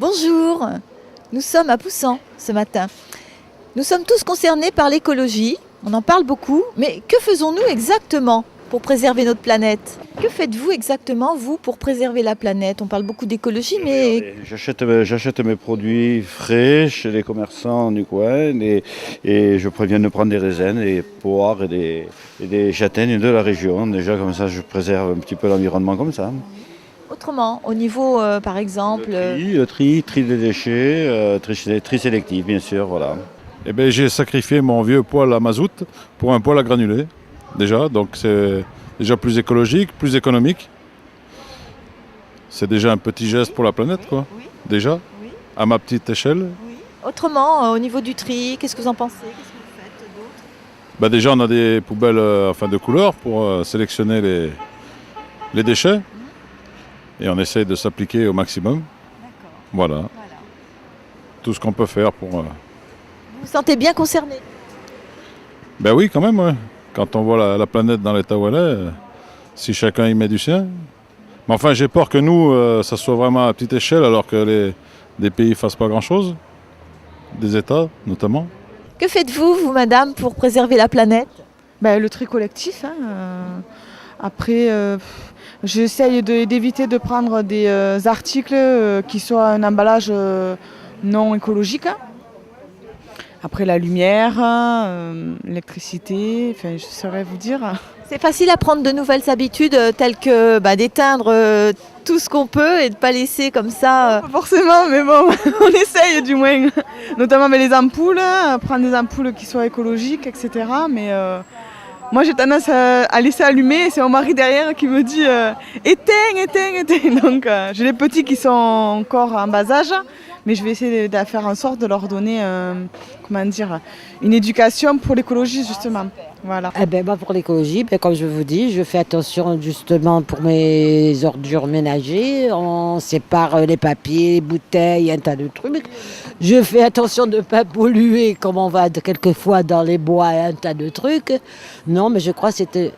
Bonjour, nous sommes à Poussan ce matin. Nous sommes tous concernés par l'écologie, on en parle beaucoup, mais que faisons-nous exactement pour préserver notre planète? Que faites-vous exactement, vous, pour préserver la planète? On parle beaucoup d'écologie, mais... J'achète mes produits frais chez les commerçants du coin et je préviens de prendre des raisins, des poires et des châtaignes de la région. Déjà, comme ça, je préserve un petit peu l'environnement comme ça. Autrement, au niveau, par exemple... Le tri des déchets, tri sélectif, bien sûr, voilà. Eh bien, j'ai sacrifié mon vieux poêle à mazout pour un poêle à granulés, déjà. Donc c'est déjà plus écologique, plus économique. C'est déjà un petit geste pour la planète, quoi. Oui. Déjà, Oui. à ma petite échelle. Oui. Autrement, au niveau du tri, qu'est-ce que vous en pensez? Qu'est-ce que vous faites d'autre? Bah déjà, on a des poubelles de couleur pour sélectionner les déchets. Et on essaye de s'appliquer au maximum. D'accord. Voilà, Voilà. tout ce qu'on peut faire pour... Vous vous sentez bien concerné? Ben oui, quand même, ouais. Quand on voit la planète dans l'état où elle est, si chacun y met du sien. Mais enfin, j'ai peur que nous, ça soit vraiment à petite échelle, alors que des pays ne fassent pas grand-chose. Des États, notamment. Que faites-vous, vous, madame, pour préserver la planète? Le tri collectif. Après, j'essaye d'éviter de prendre des articles qui soient un emballage non écologique. Après, la lumière, l'électricité, je saurais vous dire. C'est facile à prendre de nouvelles habitudes telles que d'éteindre tout ce qu'on peut et de ne pas laisser comme ça. Pas forcément, mais bon, on essaye du moins. Notamment avec les ampoules, prendre des ampoules qui soient écologiques, etc. Mais moi, j'ai tendance à laisser allumer et c'est mon mari derrière qui me dit éteins. Donc, j'ai les petits qui sont encore en bas âge, mais je vais essayer de faire en sorte de leur donner une éducation pour l'écologie, justement. Voilà. Moi, pour l'écologie, comme je vous dis, je fais attention justement pour mes ordures ménagères. On sépare les papiers, les bouteilles, un tas de trucs. Je fais attention de ne pas polluer comme on va quelquefois dans les bois, un tas de trucs. Non, mais je crois que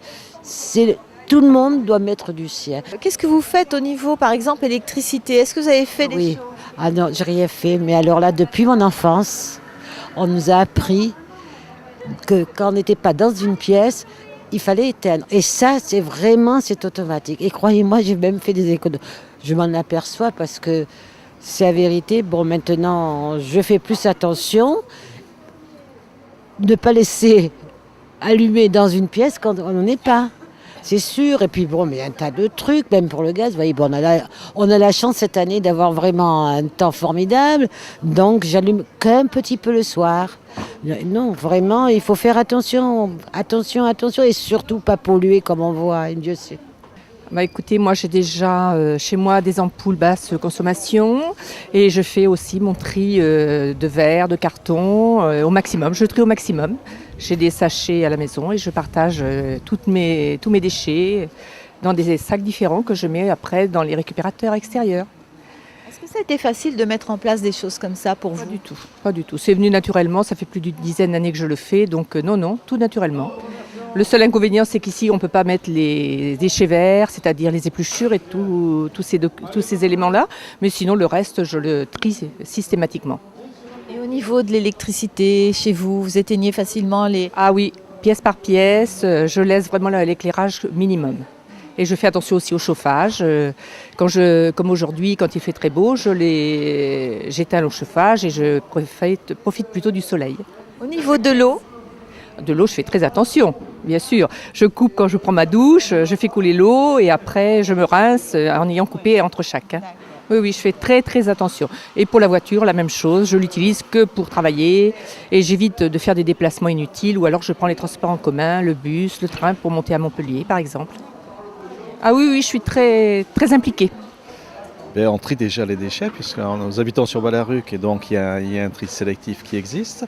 tout le monde doit mettre du sien. Qu'est-ce que vous faites au niveau, par exemple, électricité? Est-ce que vous avez fait des choses? Ah non, j'ai rien fait. Mais alors là, depuis mon enfance, on nous a appris que quand on n'était pas dans une pièce, il fallait éteindre. Et ça, c'est automatique. Et croyez-moi, j'ai même fait des économies. Je m'en aperçois parce que c'est la vérité. Bon, maintenant, je fais plus attention. Ne pas laisser allumer dans une pièce quand on n'en est pas. C'est sûr. Et puis mais il y a un tas de trucs, même pour le gaz. Vous voyez, on a la chance cette année d'avoir vraiment un temps formidable. Donc, j'allume qu'un petit peu le soir. Non, vraiment, il faut faire attention. Et surtout pas polluer comme on voit, Dieu sait. Écoutez, moi j'ai déjà chez moi des ampoules basse consommation et je fais aussi mon tri de verre, de carton au maximum. Je trie au maximum. J'ai des sachets à la maison et je partage tous mes déchets dans des sacs différents que je mets après dans les récupérateurs extérieurs. Est-ce que ça a été facile de mettre en place des choses comme ça pour vous? Pas du tout. C'est venu naturellement, ça fait plus d'une dizaine d'années que je le fais, donc non, tout naturellement. Le seul inconvénient, c'est qu'ici, on ne peut pas mettre les déchets verts, c'est-à-dire les épluchures et tous ces éléments-là. Mais sinon, le reste, je le trie systématiquement. Et au niveau de l'électricité, chez vous, vous éteignez facilement les... Ah oui, pièce par pièce, je laisse vraiment l'éclairage minimum. Et je fais attention aussi au chauffage. Comme aujourd'hui, quand il fait très beau, j'éteins le chauffage et je profite plutôt du soleil. Au niveau de l'eau? De l'eau, je fais très attention, bien sûr. Je coupe quand je prends ma douche, je fais couler l'eau et après je me rince en ayant coupé entre chaque. Oui, je fais très très attention. Et pour la voiture, la même chose, je l'utilise que pour travailler et j'évite de faire des déplacements inutiles ou alors je prends les transports en commun, le bus, le train pour monter à Montpellier par exemple. Ah oui, je suis très, très impliquée. On trie déjà les déchets puisque nous habitons sur Ballaruc et donc il y a un tri sélectif qui existe.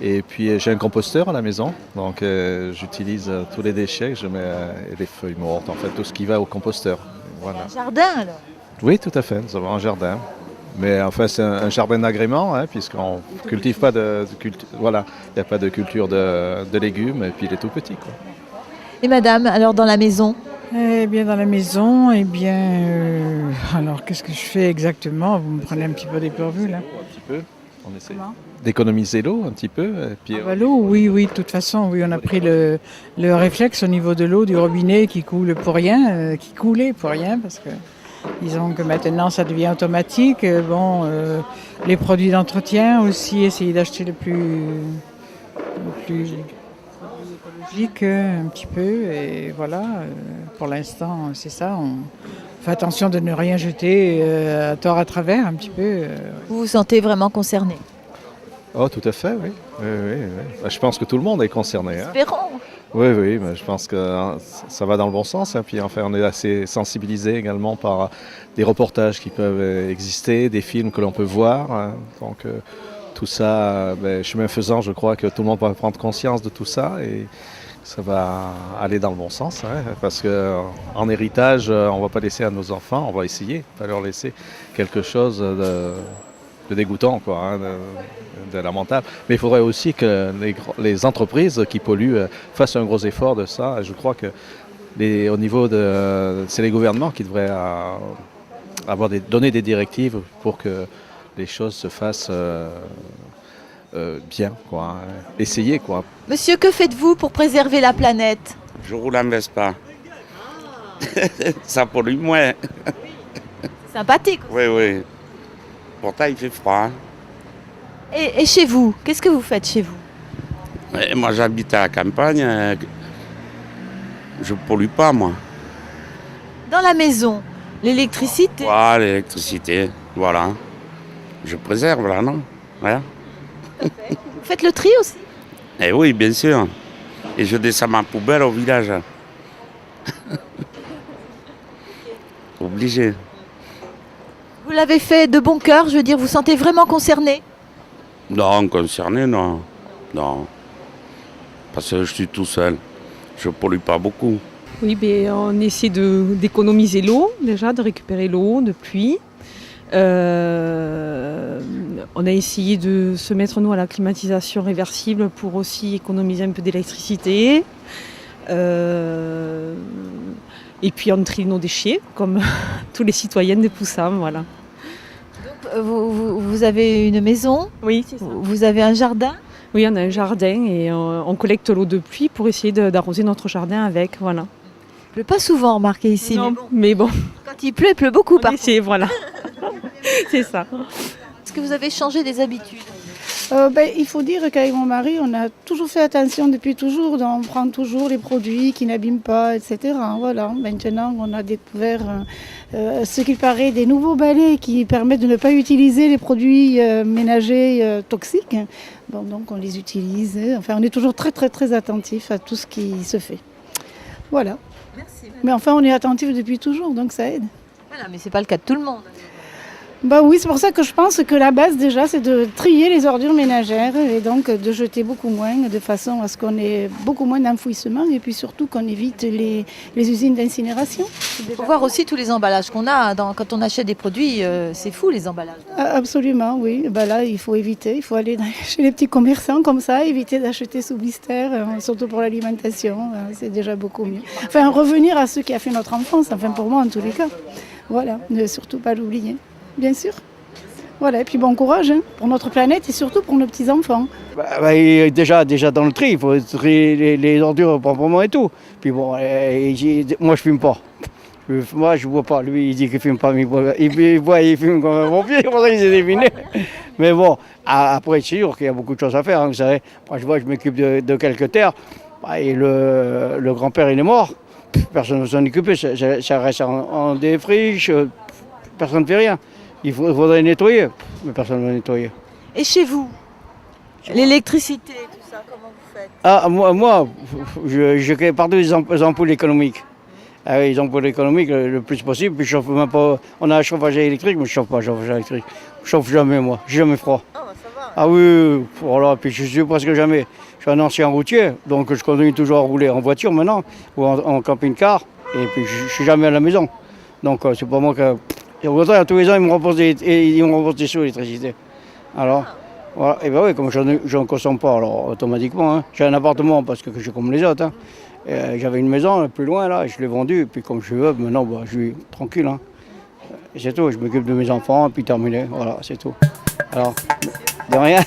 Et puis j'ai un composteur à la maison, donc j'utilise tous les déchets, je mets les feuilles mortes, en fait tout ce qui va au composteur. Voilà. Un jardin alors? Oui, tout à fait, nous avons un jardin. Mais enfin c'est un jardin d'agrément, puisqu'on ne cultive pas voilà, il n'y a pas de culture de légumes et puis il est tout petit, quoi. Et madame, alors dans la maison, Eh bien, dans la maison, alors qu'est-ce que je fais exactement? Vous me prenez un petit peu dépourvu là. Un petit peu, on essaie Comment? d'économiser l'eau un petit peu. Et puis, L'eau, oui, de toute façon, oui, on a pris le réflexe au niveau de l'eau du robinet qui coule pour rien, qui coulait pour rien, parce que disons que maintenant ça devient automatique. Les produits d'entretien aussi, essayer d'acheter le plus écologique un petit peu, et voilà, pour l'instant c'est ça, on fait attention de ne rien jeter à tort à travers un petit peu. Vous vous sentez vraiment concerné? Oh, tout à fait, oui. Oui. Bah, je pense que tout le monde est concerné. Hein. Espérons. Oui, mais je pense que ça va dans le bon sens. Hein. Puis enfin, on est assez sensibilisé également par des reportages qui peuvent exister, des films que l'on peut voir. Hein. Donc tout ça, chemin faisant, je crois que tout le monde va prendre conscience de tout ça et ça va aller dans le bon sens. Hein. Parce qu'en héritage, on ne va pas laisser à nos enfants, on va essayer de leur laisser quelque chose de dégoûtant, quoi, hein, de lamentable. Mais il faudrait aussi que les entreprises qui polluent fassent un gros effort de ça. Je crois que au niveau c'est les gouvernements qui devraient donner des directives pour que les choses se fassent bien, quoi. Essayer, quoi. Monsieur, que faites-vous pour préserver la planète? Je roule en Vespa. Ça pollue moins. Sympathique. Oui. Pourtant, il fait froid. Et chez vous, qu'est-ce que vous faites chez vous? Et moi, j'habite à la campagne. Je ne pollue pas, moi. Dans la maison, l'électricité. Voilà, l'électricité, voilà. Je préserve, là, non? Voilà. Vous faites le tri aussi? Eh oui, bien sûr. Et je descends ma poubelle au village. Obligé. Vous l'avez fait de bon cœur, je veux dire, vous sentez vraiment concerné? Non, concerné, non. Non. Parce que je suis tout seul. Je ne pollue pas beaucoup. Oui, on essaie d'économiser l'eau, déjà, de récupérer l'eau de pluie. On a essayé de se mettre, nous, à la climatisation réversible pour aussi économiser un peu d'électricité. Et puis on trie nos déchets, comme tous les citoyens de Poussam, voilà. Donc, vous avez une maison? Oui, c'est ça. Vous avez un jardin? Oui, on a un jardin et on collecte l'eau de pluie pour essayer d'arroser notre jardin avec, voilà. Il pleut pas souvent, remarquez ici. Non, mais bon. Quand il pleut beaucoup par contre. Voilà. C'est ça. Est-ce que vous avez changé des habitudes? Il faut dire qu'avec mon mari, on a toujours fait attention depuis toujours. On prend toujours les produits qui n'abîment pas, etc. Voilà. Maintenant, on a découvert ce qu'il paraît des nouveaux balais qui permettent de ne pas utiliser les produits ménagers toxiques. Bon, donc on les utilise. Enfin, on est toujours très très très attentif à tout ce qui se fait. Voilà. Merci. Mais enfin, on est attentif depuis toujours, donc ça aide. Voilà, mais c'est pas le cas de tout le monde. Oui, c'est pour ça que je pense que la base déjà c'est de trier les ordures ménagères et donc de jeter beaucoup moins de façon à ce qu'on ait beaucoup moins d'enfouissement et puis surtout qu'on évite les usines d'incinération. Il faut voir aussi tous les emballages qu'on a. Quand on achète des produits, c'est fou les emballages. Absolument, oui. Là, il faut éviter, il faut aller chez les petits commerçants comme ça, éviter d'acheter sous blister, surtout pour l'alimentation, c'est déjà beaucoup mieux. Enfin, revenir à ce qui a fait notre enfance, enfin pour moi en tous les cas. Voilà, ne surtout pas l'oublier. Bien sûr. Voilà, et puis bon courage pour notre planète et surtout pour nos petits-enfants. Déjà dans le tri, il faut trier les ordures proprement et tout. Puis bon, moi je fume pas. Moi je bois pas. Lui il dit qu'il fume pas, mais il fume comme un pompier, c'est pour ça qu'il s'est défini. Mais bon, après c'est sûr qu'il y a beaucoup de choses à faire. Vous savez, moi je m'occupe de quelques terres. Et le grand-père il est mort. Personne ne s'en occupe, ça reste en défriche, personne ne fait rien. Il faudrait nettoyer, mais personne ne va nettoyer. Et chez vous, l'électricité, tout ça, comment vous faites? Moi, je crée partout des ampoules économiques. Les ampoules économiques le plus possible. Puis je chauffe même pas. On a un chauffage électrique, mais je ne chauffe pas chauffage électrique. Je chauffe jamais, moi. J'ai jamais froid. Ça va. Ah oui, voilà. Puis je suis presque jamais. Je suis un ancien routier, donc je continue toujours à rouler en voiture maintenant, ou en camping-car. Et puis je ne suis jamais à la maison. Donc c'est pas moi que. Et au contraire, tous les ans, ils me remboursent des sous d'électricité. Alors, voilà. Et bien oui, comme je n'en consomme pas, alors automatiquement, j'ai un appartement parce que je suis comme les autres. J'avais une maison plus loin, là, je l'ai vendue. Puis comme je veux, maintenant, je suis tranquille. Hein. C'est tout, je m'occupe de mes enfants, et puis terminé. Voilà, c'est tout. Alors, de rien.